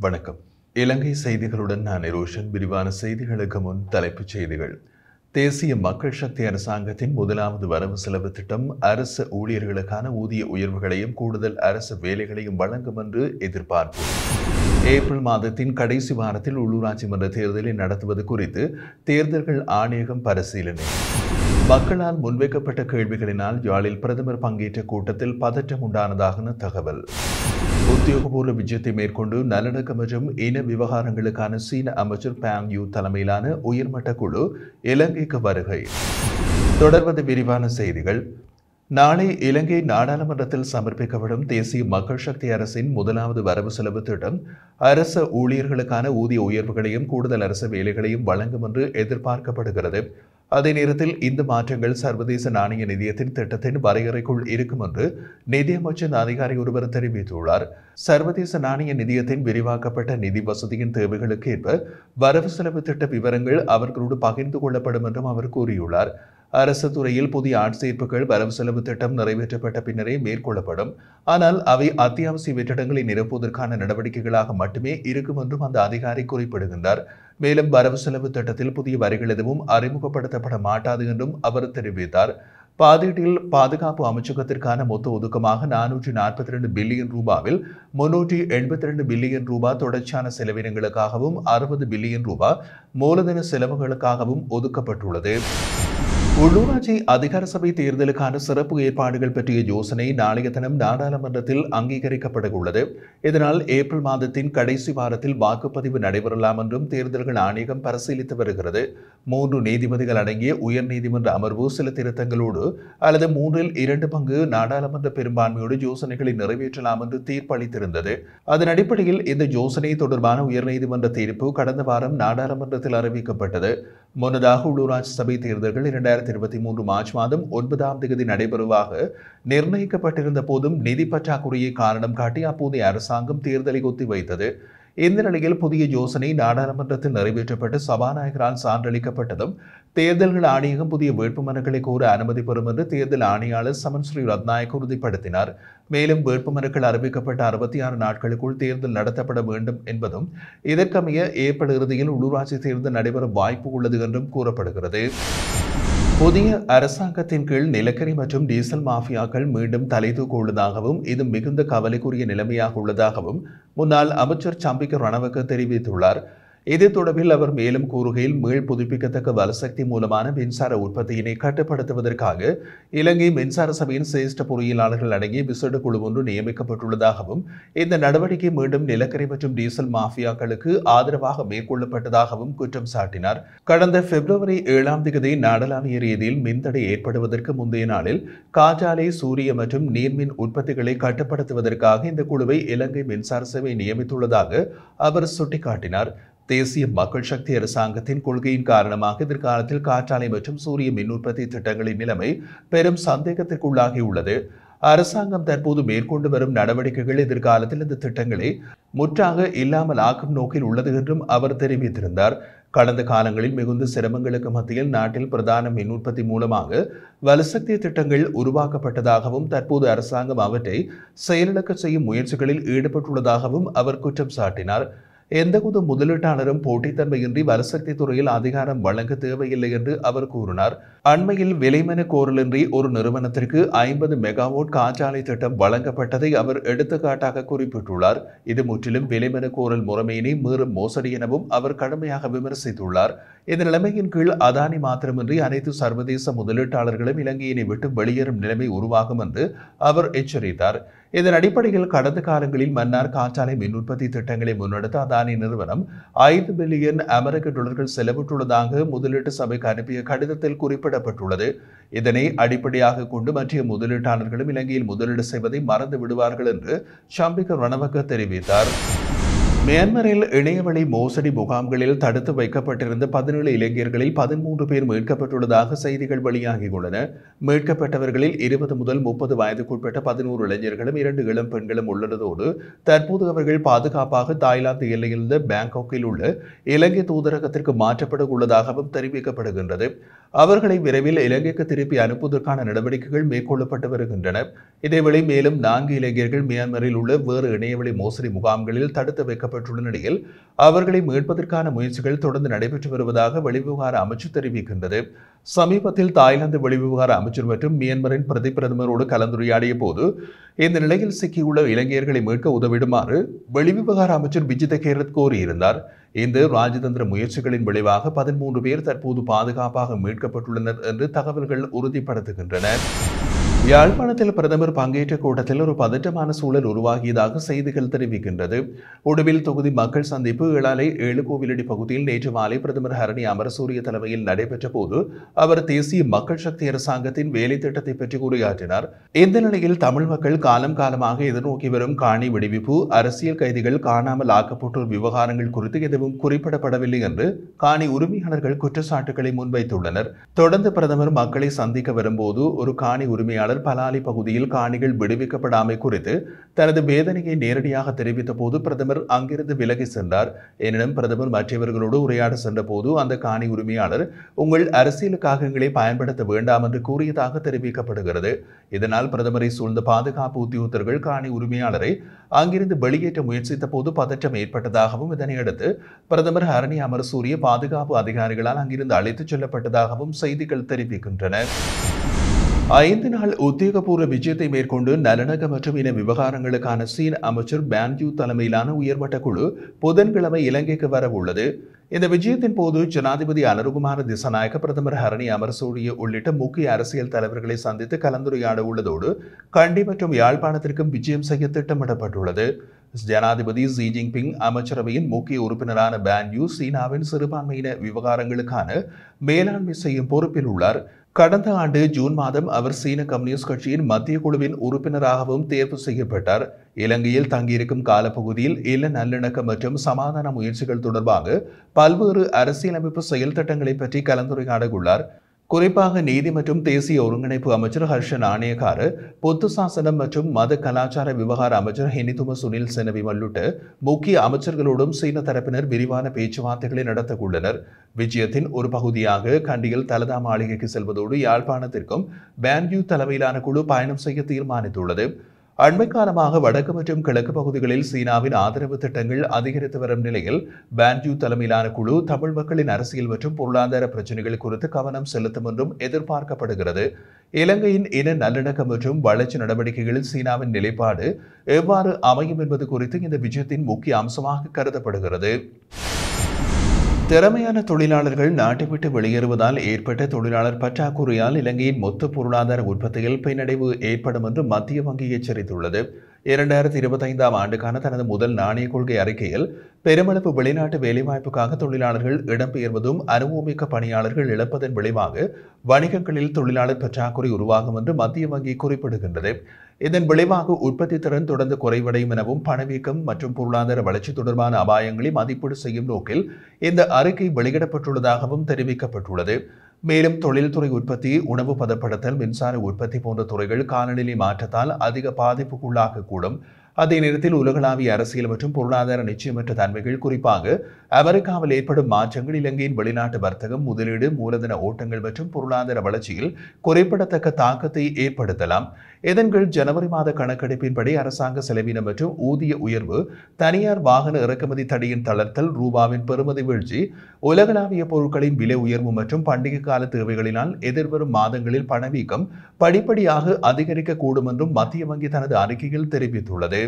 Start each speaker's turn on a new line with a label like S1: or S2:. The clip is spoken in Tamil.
S1: வணக்கம். இலங்கை செய்திகளுடன் நான் நிரோஷன். விரிவான செய்திகளுக்கு முன் தலைப்புச் செய்திகள். தேசிய மக்கள் சக்தி அரசாங்கத்தின் முதலாவது வரவு செலவு திட்டம் அரசு ஊழியர்களுக்கான ஊதிய உயர்வுகளையும் கூடுதல் அரசு வேலைகளையும் வழங்கும் என்று எதிர்பார்ப்பு. ஏப்ரல் மாதத்தின் கடைசி வாரத்தில் உள்ளூராட்சி மன்ற தேர்தலை நடத்துவது குறித்து தேர்தல்கள் ஆணையகம் பரிசீலனை. மக்களால் முன்வைக்கப்பட்ட கேள்விகளினால் யாழில் பிரதமர் பங்கேற்ற கூட்டத்தில் பதற்றம் உண்டானதாக தகவல். உத்தியோகபூர்வ விஜயத்தை மேற்கொண்டு நல்லிணக்கம் மற்றும் இன விவகாரங்களுக்கான சீன அமைச்சர் பாங் யூ தலைமையிலான உயர்மட்ட குழு இலங்கைக்கு வருகை. தொடர்வது விரிவான செய்திகள். நாளை இலங்கை நாடாளுமன்றத்தில் சமர்ப்பிக்கப்படும் தேசிய மக்கள் சக்தி அரசின் முதலாவது வரவு செலவு திட்டம் அரசு ஊழியர்களுக்கான ஊதிய உயர்வுகளையும் கூடுதல் அரசு வேலைகளையும் வழங்கும் என்று எதிர்பார்க்கப்படுகிறது. அதே நேரத்தில் இந்த மாற்றங்கள் சர்வதேச நாணய நிதியத்தின் திட்டத்தின் வரையறைக்குள் இருக்கும் என்று நிதியமைச்சின் அதிகாரி ஒருவர் தெரிவித்துள்ளார். சர்வதேச நாணய நிதியத்தின் விரிவாக்கப்பட்ட நிதி வசதியின் தேவைகளுக்கு ஏற்ப வரவு செலவு திட்ட விவரங்கள் அவர்களோடு பகிர்ந்து கொள்ளப்படும் என்றும் அவர் கூறியுள்ளார். அரசு துறையில் புதிய ஆட்சேர்ப்புகள் வரவு செலவு திட்டம் நிறைவேற்றப்பட்ட பின்னரே மேற்கொள்ளப்படும். ஆனால் அவை அத்தியாவசிய வெற்றிடங்களை நிரப்புவதற்கான நடவடிக்கைகளாக மட்டுமே இருக்கும் என்றும் அந்த அதிகாரி குறிப்பிடுகின்றார். மேலும் வரவு செலவு திட்டத்தில் புதிய வரிகள் எதுவும் அறிமுகப்படுத்தப்பட மாட்டாது என்றும் அவர் தெரிவித்தார். பாதீட்டில் பாதுகாப்பு அமைச்சகத்திற்கான மொத்த ஒதுக்கமாக 442 பில்லியன் ரூபாவில் 382 பில்லியன் ரூபாய் தொடர்ச்சியான செலவினங்களுக்காகவும் 60 பில்லியன் ரூபாய் மூலதன செலவுகளுக்காகவும் ஒதுக்கப்பட்டுள்ளது. உள்ளூராட்சி அதிகார சபை தேர்தலுக்கான சிறப்பு ஏற்பாடுகள் பற்றிய யோசனை நாளைய தினம் நாடாளுமன்றத்தில் அங்கீகரிக்கப்பட உள்ளது. இதனால் ஏப்ரல் மாதத்தின் கடைசி வாரத்தில் வாக்குப்பதிவு நடைபெறலாம் என்றும் தேர்தல்கள் ஆணையகம் பரிசீலித்து வருகிறது. 3 நீதிபதிகள் அடங்கிய உயர் நீதிமன்ற அமர்வு சில திருத்தங்களோடு அல்லது 3/2 பங்கு நாடாளுமன்ற பெரும்பான்மையோடு யோசனைகளை நிறைவேற்றலாம் என்று தீர்ப்பளித்திருந்தது. அதன் அடிப்படையில் இந்த யோசனை தொடர்பான உயர்நீதிமன்ற தீர்ப்பு கடந்த வாரம் நாடாளுமன்றத்தில் அறிவிக்கப்பட்டது. முன்னதாக உள்ளூராட்சி சபை தேர்தல்கள் 2023 மார்ச் மாதம் 9ஆம் தேதி நடைபெறுவதாக நிர்ணயிக்கப்பட்டிருந்த போதும் நிதி பற்றாக்குறையை காரணம் காட்டி அப்போதைய அரசாங்கம் தேர்தலை ஒத்திவைத்தது. இந்த நிலையில் புதிய யோசனை நாடாளுமன்றத்தில் நிறைவேற்றப்பட்டு சபாநாயகரால் சான்றளிக்கப்பட்டதும் தேர்தல்கள் ஆணையகம் புதிய வேட்புமனுக்களை கோர அனுமதி பெறும் என்று தேர்தல் ஆணையாளர் சமன் ஸ்ரீ ரத்நாயக் உறுதிப்படுத்தினார். மேலும் வேட்புமனுக்கள் அறிவிக்கப்பட்ட 66 நாட்களுக்குள் தேர்தல் நடத்தப்பட வேண்டும் என்பதும் இதற்கமைய ஏப்ரல் இறுதியில் உள்ளூராட்சி தேர்தல் நடைபெற வாய்ப்பு உள்ளது என்றும் கூறப்படுகிறது. புதிய அரசாங்கத்தின் கீழ் நிலக்கரி மற்றும் டீசல் மாஃபியாக்கள் மீண்டும் தலைதூக்க உள்ளதாகவும் இது மிகுந்த கவலைக்குரிய நிலைமையாக உள்ளதாகவும் முன்னாள் அமைச்சர் சம்பிக்க ரணவக்க தெரிவித்துள்ளார். இது தொடர்பில் அவர் மேலும் கூறுகையில் மீள் புதுப்பிக்கத்தக்க வலுசக்தி மூலமான மின்சார உற்பத்தியினை கட்டுப்படுத்துவதற்காக இலங்கை மின்சார சபையின் சிரேஷ்ட பொறியியலாளர்கள் அடங்கிய விசேட குழு ஒன்று நியமிக்கப்பட்டுள்ளதாகவும் இந்த நடவடிக்கை மீண்டும் நிலக்கரி மற்றும் டீசல் மாஃபியாக்களுக்கு ஆதரவாக மேற்கொள்ளப்பட்டதாகவும் குற்றம் சாட்டினார். கடந்த பிப்ரவரி 7ஆம் தேதி நாடளாவிய ரீதியில் மின்தடை ஏற்படுவதற்கு முந்தைய நாளில் காற்றாலை, சூரிய மற்றும் நீர்மின் உற்பத்திகளை கட்டுப்படுத்துவதற்காக இந்த குழுவை இலங்கை மின்சார சபை நியமித்துள்ளதாக அவர் சுட்டிக்காட்டினார். தேசிய மக்கள் சக்தி அரசாங்கத்தின் கொள்கையின் காரணமாக எதிர்காலத்தில் காற்றாலை மற்றும் சூரிய மின் உற்பத்தி திட்டங்களின் நிலைமை பெரும் சந்தேகத்திற்குள்ளாகியுள்ளது. அரசாங்கம் தற்போது மேற்கொண்டு வரும் நடவடிக்கைகள் எதிர்காலத்தில் இந்த திட்டங்களை முற்றாக இல்லாமல் ஆக்கும் நோக்கில் உள்ளது என்றும் அவர் தெரிவித்திருந்தார். கடந்த காலங்களில் மிகுந்த சிரமங்களுக்கு மத்தியில் நாட்டில் பிரதான மின் உற்பத்தி மூலமாக வலுசக்தி திட்டங்கள் உருவாக்கப்பட்டதாகவும் தற்போது அரசாங்கம் அவற்றை செயலிழக்க செய்யும் முயற்சிகளில் ஈடுபட்டுள்ளதாகவும் அவர் குற்றம் சாட்டினார். எந்தவித முதலீட்டாளரும் போட்டித்தன்மையின்றி வலுசக்தி துறையில் அதிகாரம் வழங்க தேவையில்லை என்று அவர் கூறினார். அண்மையில் விலைமனு கோரலின்றி ஒரு நிறுவனத்திற்கு 50 மெகாவாட் காற்றாலை திட்டம் வழங்கப்பட்டதை அவர் எடுத்துக்காட்டாக குறிப்பிட்டுள்ளார். இது முற்றிலும் விலைமனு கோரல் முறைமையினை மீறும் மோசடி எனவும் அவர் கடுமையாக விமர்சித்துள்ளார். இந்த நிலைமையின் கீழ் அதானி மாத்திரமின்றி அனைத்து சர்வதேச முதலீட்டாளர்களும் இலங்கையினை விட்டு வெளியேறும் நிலைமை உருவாகும் என்று அவர் எச்சரித்தார். இதன் அடிப்படையில் கடந்த காலங்களில் மன்னார் காற்றாலை மின் உற்பத்தி திட்டங்களை முன்னெடுத்த அதானி நிறுவனம் 5 பில்லியன் அமெரிக்க டாலர்கள் செலவிட்டுள்ளதாக முதலீட்டு சபைக்கு அனுப்பிய கடிதத்தில் குறிப்பிடப்பட்டுள்ளது. இதனை அடிப்படையாக கொண்டு மற்ற முதலீட்டாளர்களும் இலங்கையில் முதலீடு செய்வதை மறந்து விடுவார்கள் என்று சம்பிக்க ரணவக்க தெரிவித்தார். மியான்மரில் இணையவழி மோசடி முகாம்களில் தடுத்து வைக்கப்பட்டிருந்த 17 இளைஞர்களில் 13 பேர் மீட்கப்பட்டுள்ளதாக செய்திகள் வெளியாகியுள்ளன. மீட்கப்பட்டவர்களில் 20 முதல் 30 வயதுக்குட்பட்ட 11 இளைஞர்களும் 2 இளம் பெண்களும் உள்ளதோடு தற்போது அவர்கள் பாதுகாப்பாக தாய்லாந்து எல்லையிலிருந்து பாங்காக்கில் உள்ள இலங்கை தூதரகத்திற்கு மாற்றப்பட உள்ளதாகவும் தெரிவிக்கப்படுகின்றது. அவர்களை விரைவில் இலங்கைக்கு திருப்பி அனுப்புவதற்கான நடவடிக்கைகள் மேற்கொள்ளப்பட்டு வருகின்றன. இதேவேளை மேலும் 4 இளைஞர்கள் மியான்மரில் உள்ள வேறு இணையவழி மோசடி முகாம்களில் தடுத்து வைக்கப்பட்டுள்ள நிலையில் அவர்களை மீட்பதற்கான முயற்சிகள் தொடர்ந்து நடைபெற்று வருவதாக வெளிவிவகார அமைச்சு தெரிவிக்கின்றது. சமீபத்தில் தாய்லாந்து வெளிவிவகார அமைச்சர் மற்றும் மியான்மரின் பிரதமரோடு கலந்துரையாடிய போது இந்த நிலையில் சிக்கியுள்ள இளைஞர்களை மீட்க உதவிடுமாறு வெளிவிவகார அமைச்சர் விஜித கேரத் கோரியிருந்தார். இந்த ராஜதந்திர முயற்சிகளின் விளைவாக 13 பேர் தற்போது பாதுகாப்பாக மீட்கப்பட்டுள்ளனர் என்று தகவல்கள் உறுதிப்படுத்துகின்றன. யாழ்ப்பாணத்தில் பிரதமர் பங்கேற்ற கூட்டத்தில் ஒரு பதற்றமான சூழல் உருவாகியதாக செய்திகள் தெரிவிக்கின்றது. உடுவில் தொகுதி மக்கள் சந்திப்பு இளாலை ஏழுகோவிலடி பகுதியில் நேற்று மாலை பிரதமர் ஹரணி அமரசூரிய தலைமையில் நடைபெற்ற போது அவர் தேசிய மக்கள் சக்தி அரசாங்கத்தின் வேலை திட்டத்தை பற்றி உரையாற்றினார். இந்த நிலையில் தமிழ் மக்கள் காலம் காலமாக எதிர்நோக்கி வரும் காணி விடுவிப்பு, அரசியல் கைதிகள் காணாமல் ஆக்கப்பட்டோர் விவகாரங்கள் குறித்து எதுவும் குறிப்பிடப்படவில்லை என்று காணி உரிமையாளர்கள் குற்றச்சாட்டுகளை முன்வைத்துள்ளனர். தொடர்ந்து பிரதமர் மக்களை சந்திக்க வரும்போது ஒரு காணி உரிமையாளர் பலாலி பகுதியில் காணிகள் விடுவிக்கப்படாமை குறித்து தனது வேதனையை நேரடியாக தெரிவித்த போது பிரதமர் அங்கிருந்து விலகி சென்றார். எனினும் பிரதமர் மற்றவர்களோடு உரையாட சென்ற போது அந்த காணி உரிமையாளர் உங்கள் அரசியலுக்காக எங்களை பயன்படுத்த வேண்டாம் என்று கூறியதாக தெரிவிக்கப்படுகிறது. இதனால் பிரதமரை சூழ்ந்த பாதுகாப்பு உத்தியோகத்தர்கள் காணி உரிமையாளரை அங்கிருந்து வெளியேற்ற முயற்சித்த போது பதற்றம் ஏற்பட்டதாகவும் இதனையடுத்து பிரதமர் ஹரணி அமரசூரிய பாதுகாப்பு அதிகாரிகளால் அங்கிருந்து அழைத்துச் செல்லப்பட்டதாகவும் செய்திகள் தெரிவிக்கின்றன. 5 நாள் உத்தியோகபூர்வ விஜயத்தை மேற்கொண்டு நல்லிணக்க மற்றும் இன விவகாரங்களுக்கான சீன அமைச்சர் பான் யூ தலைமையிலான உயர்மட்ட குழு புதன்கிழமை இலங்கைக்கு வரவுள்ளது. இந்த விஜயத்தின் போது ஜனாதிபதி அனுருகுமார திசாநாயக்க, பிரதமர் ஹரணி அமரசூரிய உள்ளிட்ட முக்கிய அரசியல் தலைவர்களை சந்தித்து கலந்துரையாட உள்ளதோடு கண்டி மற்றும் யாழ்ப்பாணத்திற்கும் விஜயம் செய்ய திட்டமிடப்பட்டுள்ளது. ஜனாதிபதி ஜி ஜின்பிங் அமைச்சரவையின் முக்கிய உறுப்பினரான பான் யூ சீனாவின் சிறுபான்மையின விவகாரங்களுக்கான மேலாண்மை செய்யும் பொறுப்பில் உள்ளார். கடந்த ஆண்டு ஜூன் மாதம் அவர் சீன கம்யூனிஸ்ட் கட்சியின் மத்திய குழுவின் உறுப்பினராகவும் தேர்வு செய்யப்பட்டார். இலங்கையில் தங்கியிருக்கும் காலப்பகுதியில் இன நல்லிணக்கம் மற்றும் சமாதான முயற்சிகள் தொடர்பாக பல்வேறு அரசியலமைப்பு செயல் திட்டங்களை பற்றி கலந்துரையாட உள்ளார். குறிப்பாக நீதி மற்றும் தேசிய ஒருங்கிணைப்பு அமைச்சர் ஹர்ஷ நாணயக்கார, பொத்து சாசனம் மற்றும் மத கலாச்சார விவகார அமைச்சர் ஹெனிதும சுனில் செனவி உள்ளிட்ட முக்கிய அமைச்சர்களோடும் சீன தரப்பினர் விரிவான பேச்சுவார்த்தைகளை நடத்த உள்ளனர். விஜயத்தின் ஒரு பகுதியாக கண்டியில் தலதா மாளிகைக்கு செல்வதோடு யாழ்ப்பாணத்திற்கும் பான் யூ தலைமையிலான குழு பயணம் செய்ய தீர்மானித்துள்ளது. அண்மை காலமாக வடக்கு மற்றும் கிழக்கு பகுதிகளில் சீனாவின் ஆதரவு திட்டங்கள் அதிகரித்து வரும் நிலையில் பான் யூ தலைமையிலான குழு தமிழ் மக்களின் அரசியல் மற்றும் பொருளாதார பிரச்சினைகள் குறித்து கவனம் செலுத்தும் என்றும் எதிர்பார்க்கப்படுகிறது. இலங்கையின் இன நல்லிணக்கம் மற்றும் வளர்ச்சி நடவடிக்கைகளில் சீனாவின் நிலைப்பாடு எவ்வாறு அமையும் என்பது குறித்து இந்த விஜயத்தின் முக்கிய அம்சமாக கருதப்படுகிறது. திறமையான தொழிலாளர்கள் நாட்டை விட்டு வெளியேறுவதால் ஏற்பட்ட தொழிலாளர் பற்றாக்குறையால் இலங்கையின் மொத்த பொருளாதார உற்பத்தியில் பின்னடைவு ஏற்படும் என்று மத்திய வங்கி எச்சரித்துள்ளது. 2025ஆம் ஆண்டுக்கான தனது முதல் நாணய கொள்கை அறிக்கையில் பெருமளவு வெளிநாட்டு வேலைவாய்ப்புக்காக தொழிலாளர்கள் இடம்பெயர்வதும் அனுபவமிக்க பணியாளர்கள் இழப்பதன் விளைவாக வணிகங்களில் தொழிலாளர் பற்றாக்குறை உருவாகும் என்று மத்திய வங்கி குறிப்பிடுகின்றது. இதன் விளைவாக உற்பத்தி திறன் தொடர்ந்து குறைவடையும் எனவும் பணவீக்கம் மற்றும் பொருளாதார வளர்ச்சி தொடர்பான அபாயங்களை மதிப்பீடு செய்யும் நோக்கில் இந்த அறிக்கை வெளியிடப்பட்டுள்ளதாகவும் தெரிவிக்கப்பட்டுள்ளது. மேலும் தொழில்துறை உற்பத்தி, உணவு பதப்படுத்தல், மின்சார உற்பத்தி போன்ற துறைகள் காலநிலை மாற்றத்தால் அதிக பாதிப்புக்குள்ளாகக்கூடும். அதே நேரத்தில் உலகளாவிய அரசியல் மற்றும் பொருளாதார நிச்சயமற்ற தன்மைகள், குறிப்பாக அமெரிக்காவில் ஏற்படும் மாற்றங்கள் இலங்கையின் வெளிநாட்டு வர்த்தகம், முதலீடு, மூலதன ஓட்டங்கள் மற்றும் பொருளாதார வளர்ச்சியில் குறிப்பிடத்தக்க தாக்கத்தை ஏற்படுத்தலாம். இதன் கீழ் ஜனவரி மாத கணக்கெடுப்பின்படி அரசாங்க செலவினம் மற்றும் ஊதிய உயர்வு, தனியார் வாகன இறக்குமதி தடையின் தளர்த்தல், ரூபாவின் பெறுமதி வீழ்ச்சி, உலகளாவிய பொருட்களின் விலை உயர்வு மற்றும் பண்டிகை கால தேவைகளினால் எதிர்வரும் மாதங்களில் பணவீக்கம் படிப்படியாக அதிகரிக்கக்கூடும் என்றும் மத்திய வங்கி தனது அறிக்கையில் தெரிவித்துள்ளது.